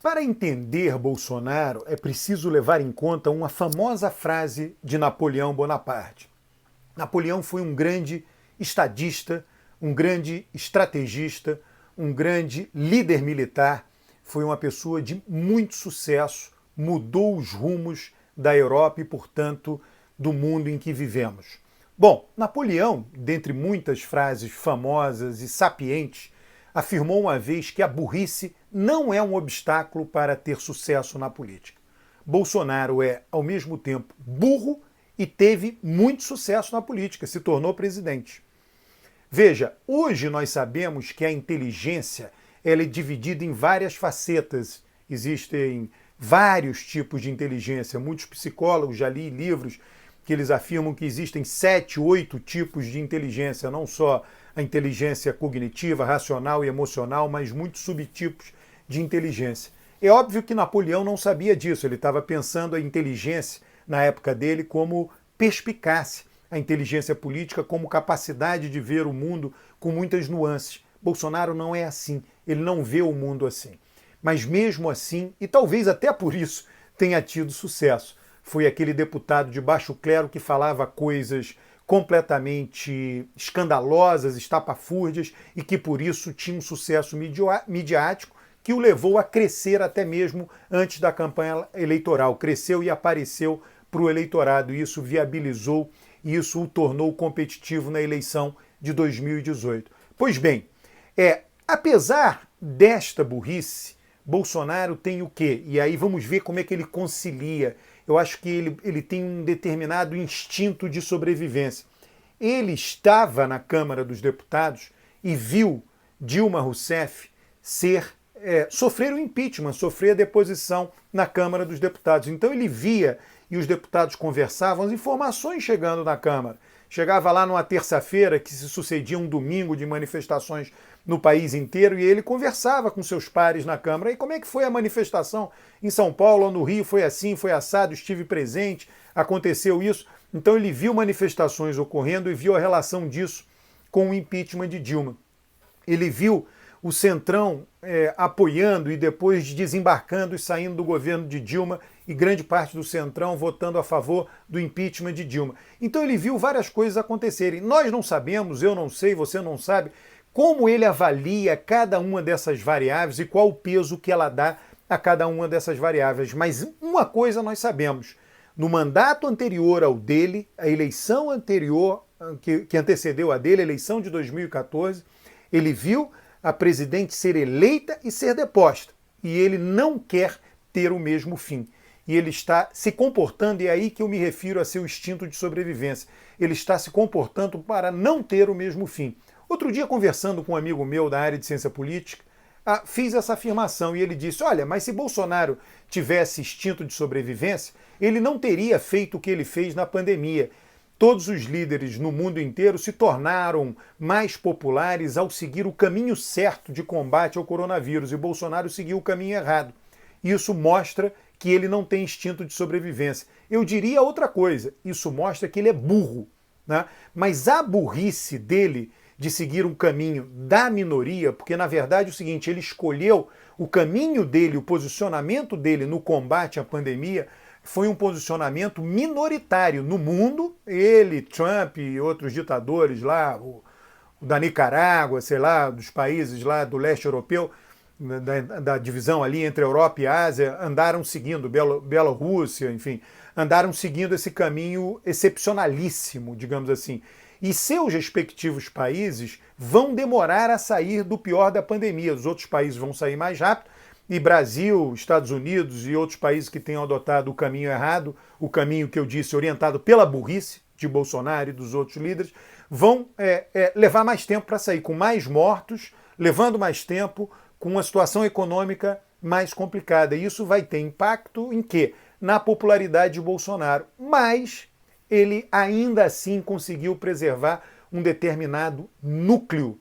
Para entender Bolsonaro, é preciso levar em conta uma famosa frase de Napoleão Bonaparte. Napoleão foi um grande estadista, um grande estrategista, um grande líder militar, foi uma pessoa de muito sucesso, mudou os rumos da Europa e, portanto, do mundo em que vivemos. Bom, Napoleão, dentre muitas frases famosas e sapientes, afirmou uma vez que a burrice não é um obstáculo para ter sucesso na política. Bolsonaro é, ao mesmo tempo, burro e teve muito sucesso na política, se tornou presidente. Veja, hoje nós sabemos que a inteligência ela é dividida em várias facetas. Existem vários tipos de inteligência. Muitos psicólogos, já li livros que eles afirmam que existem 7, 8 tipos de inteligência, não só a inteligência cognitiva, racional e emocional, mas muitos subtipos de inteligência. É óbvio que Napoleão não sabia disso, ele estava pensando a inteligência na época dele como perspicácia, a inteligência política como capacidade de ver o mundo com muitas nuances. Bolsonaro não é assim, ele não vê o mundo assim. Mas mesmo assim, e talvez até por isso tenha tido sucesso, foi aquele deputado de baixo clero que falava coisas completamente escandalosas, estapafúrdias, e que por isso tinha um sucesso midiático que o levou a crescer até mesmo antes da campanha eleitoral. Cresceu e apareceu para o eleitorado, e isso viabilizou, e isso o tornou competitivo na eleição de 2018. Pois bem, apesar desta burrice, Bolsonaro tem o quê? E aí vamos ver como é que ele concilia. Eu acho que ele tem um determinado instinto de sobrevivência. Ele estava na Câmara dos Deputados e viu Dilma Rousseff sofrer o impeachment, sofrer a deposição na Câmara dos Deputados. Então ele via, e os deputados conversavam, as informações chegando na Câmara. Chegava lá numa terça-feira, que se sucedia um domingo de manifestações no país inteiro, e ele conversava com seus pares na Câmara. E como é que foi a manifestação em São Paulo ou no Rio? Foi assim, foi assado, estive presente, aconteceu isso. Então ele viu manifestações ocorrendo e viu a relação disso com o impeachment de Dilma. Ele viu o Centrão apoiando e depois desembarcando e saindo do governo de Dilma, e grande parte do Centrão votando a favor do impeachment de Dilma. Então ele viu várias coisas acontecerem. Nós não sabemos, eu não sei, você não sabe, como ele avalia cada uma dessas variáveis e qual o peso que ela dá a cada uma dessas variáveis. Mas uma coisa nós sabemos: no mandato anterior ao dele, a eleição anterior, que antecedeu a dele, a eleição de 2014, ele viu a presidente ser eleita e ser deposta. E ele não quer ter o mesmo fim. E ele está se comportando, e é aí que eu me refiro a seu instinto de sobrevivência. Ele está se comportando para não ter o mesmo fim. Outro dia, conversando com um amigo meu da área de ciência política, fiz essa afirmação e ele disse: olha, mas se Bolsonaro tivesse instinto de sobrevivência, ele não teria feito o que ele fez na pandemia. Todos os líderes no mundo inteiro se tornaram mais populares ao seguir o caminho certo de combate ao coronavírus, e Bolsonaro seguiu o caminho errado. Isso mostra que ele não tem instinto de sobrevivência. Eu diria outra coisa: isso mostra que ele é burro, né? Mas a burrice dele de seguir um caminho da minoria, porque na verdade é o seguinte, ele escolheu o caminho dele, o posicionamento dele no combate à pandemia, foi um posicionamento minoritário no mundo. Ele, Trump e outros ditadores lá, o da Nicarágua, sei lá, dos países lá do leste europeu, da divisão ali entre a Europa e a Ásia, andaram seguindo, Bielorrússia, enfim, andaram seguindo esse caminho excepcionalíssimo, digamos assim. E seus respectivos países vão demorar a sair do pior da pandemia. Os outros países vão sair mais rápido, e Brasil, Estados Unidos e outros países que tenham adotado o caminho errado, o caminho que eu disse, orientado pela burrice de Bolsonaro e dos outros líderes, vão levar mais tempo para sair, com mais mortos, levando mais tempo, com uma situação econômica mais complicada. E isso vai ter impacto em quê? Na popularidade de Bolsonaro. Mas ele ainda assim conseguiu preservar um determinado núcleo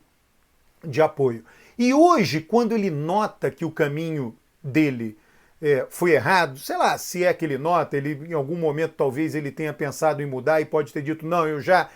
de apoio. E hoje, quando ele nota que o caminho dele foi errado, sei lá, se é que ele nota, ele em algum momento talvez ele tenha pensado em mudar e pode ter dito: não, eu já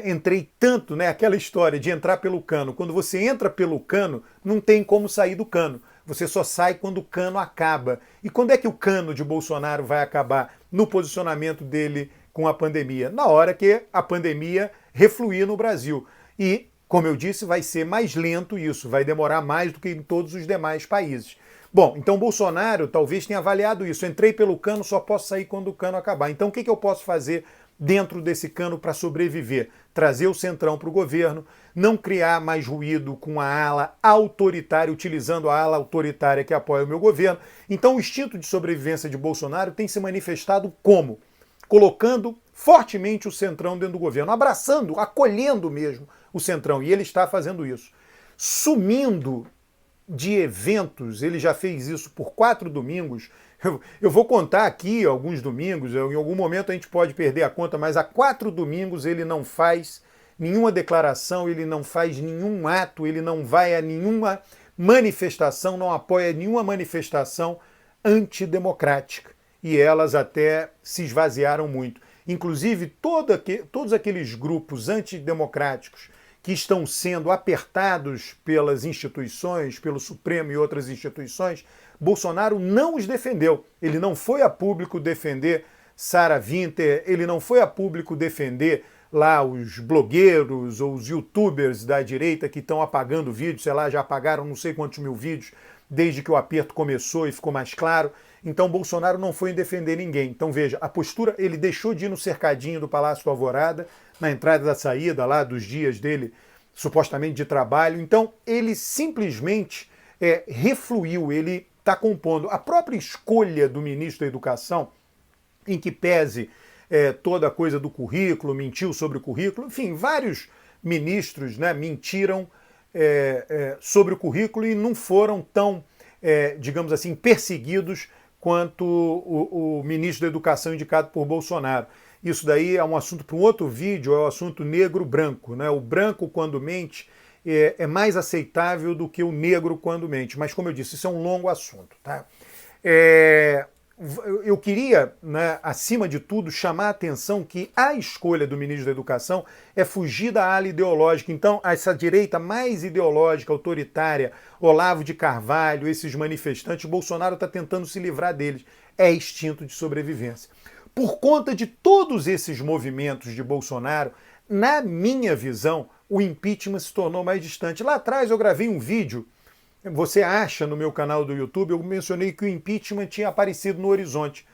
entrei tanto, né? Aquela história de entrar pelo cano. Quando você entra pelo cano, não tem como sair do cano. Você só sai quando o cano acaba. E quando é que o cano de Bolsonaro vai acabar no posicionamento dele com a pandemia? Na hora que a pandemia refluir no Brasil. E, como eu disse, vai ser mais lento isso, vai demorar mais do que em todos os demais países. Bom, então Bolsonaro talvez tenha avaliado isso. Entrei pelo cano, só posso sair quando o cano acabar. Então o que eu posso fazer dentro desse cano para sobreviver? Trazer o Centrão para o governo, não criar mais ruído com a ala autoritária, utilizando a ala autoritária que apoia o meu governo. Então o instinto de sobrevivência de Bolsonaro tem se manifestado como? Colocando fortemente o Centrão dentro do governo, abraçando, acolhendo mesmo o Centrão. E ele está fazendo isso. Sumindo de eventos, ele já fez isso por 4 domingos. Eu vou contar aqui alguns domingos, em algum momento a gente pode perder a conta, mas há 4 domingos ele não faz nenhuma declaração, ele não faz nenhum ato, ele não vai a nenhuma manifestação, não apoia nenhuma manifestação antidemocrática. E elas até se esvaziaram muito. Inclusive, todos aqueles grupos antidemocráticos que estão sendo apertados pelas instituições, pelo Supremo e outras instituições, Bolsonaro não os defendeu. Ele não foi a público defender Sarah Winter, ele não foi a público defender lá os blogueiros ou os youtubers da direita que estão apagando vídeos, sei lá, já apagaram não sei quantos mil vídeos desde que o aperto começou e ficou mais claro. Então Bolsonaro não foi em defender ninguém. Então veja, a postura, ele deixou de ir no cercadinho do Palácio do Alvorada, na entrada e da saída lá dos dias dele, supostamente de trabalho. Então ele simplesmente refluiu, ele está compondo. A própria escolha do ministro da Educação, em que pese toda a coisa do currículo, mentiu sobre o currículo, enfim, vários ministros, né, mentiram sobre o currículo e não foram tão, digamos assim, perseguidos quanto o ministro da Educação indicado por Bolsonaro. Isso daí é um assunto para um outro vídeo, é o assunto negro-branco, né? O branco, quando mente, é mais aceitável do que o negro quando mente. Mas, como eu disse, isso é um longo assunto. Tá? Eu queria, né, acima de tudo, chamar a atenção que a escolha do ministro da Educação é fugir da ala ideológica. Então, essa direita mais ideológica, autoritária, Olavo de Carvalho, esses manifestantes, Bolsonaro está tentando se livrar deles. É instinto de sobrevivência. Por conta de todos esses movimentos de Bolsonaro, na minha visão, o impeachment se tornou mais distante. Lá atrás eu gravei um vídeo, você acha no meu canal do YouTube, eu mencionei que o impeachment tinha aparecido no horizonte.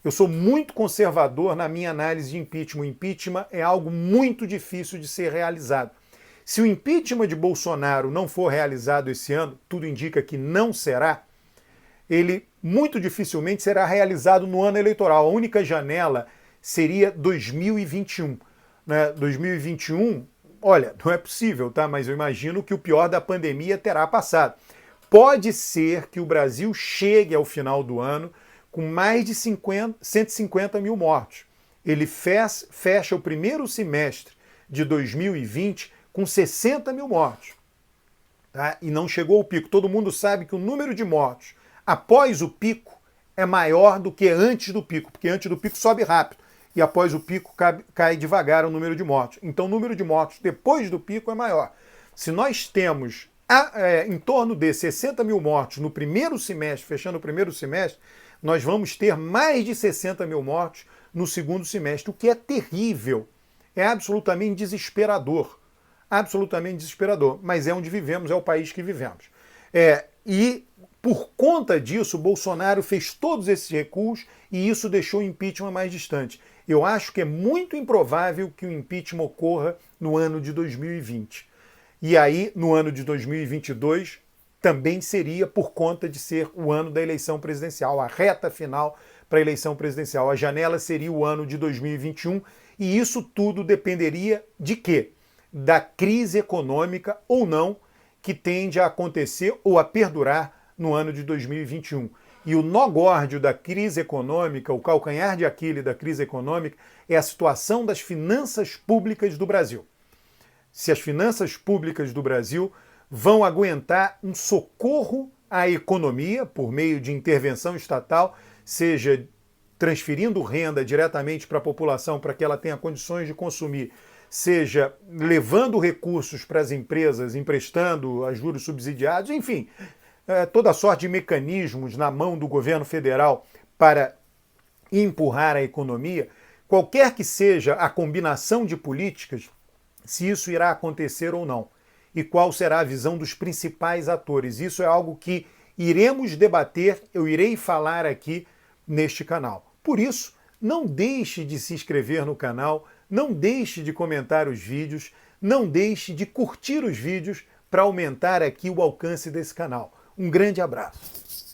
Eu sou muito conservador na minha análise de impeachment. O impeachment é algo muito difícil de ser realizado. Se o impeachment de Bolsonaro não for realizado esse ano, tudo indica que não será, ele muito dificilmente será realizado no ano eleitoral. A única janela seria 2021. Né? 2021, olha, não é possível, tá? Mas eu imagino que o pior da pandemia terá passado. Pode ser que o Brasil chegue ao final do ano com mais de 150 mil mortos. Ele fecha o primeiro semestre de 2020 com 60 mil mortos. Tá? E não chegou ao pico. Todo mundo sabe que o número de mortos após o pico é maior do que antes do pico, porque antes do pico sobe rápido e após o pico cai devagar o número de mortos. Então o número de mortos depois do pico é maior. Se nós temos em torno de 60 mil mortos no primeiro semestre, fechando o primeiro semestre, nós vamos ter mais de 60 mil mortos no segundo semestre, o que é terrível, é absolutamente desesperador. Absolutamente desesperador, mas é onde vivemos, é o país que vivemos. E por conta disso, Bolsonaro fez todos esses recuos e isso deixou o impeachment mais distante. Eu acho que é muito improvável que o impeachment ocorra no ano de 2020. E aí, no ano de 2022, também seria por conta de ser o ano da eleição presidencial, a reta final para a eleição presidencial. A janela seria o ano de 2021 e isso tudo dependeria de quê? Da crise econômica ou não que tende a acontecer ou a perdurar no ano de 2021. E o nó górdio da crise econômica, o calcanhar de Aquiles da crise econômica, é a situação das finanças públicas do Brasil. Se as finanças públicas do Brasil vão aguentar um socorro à economia por meio de intervenção estatal, seja transferindo renda diretamente para a população para que ela tenha condições de consumir, seja levando recursos para as empresas, emprestando a juros subsidiados, enfim, toda sorte de mecanismos na mão do governo federal para empurrar a economia, qualquer que seja a combinação de políticas, se isso irá acontecer ou não, e qual será a visão dos principais atores. Isso é algo que iremos debater, eu irei falar aqui neste canal. Por isso, não deixe de se inscrever no canal, não deixe de comentar os vídeos, não deixe de curtir os vídeos para aumentar aqui o alcance desse canal. Um grande abraço.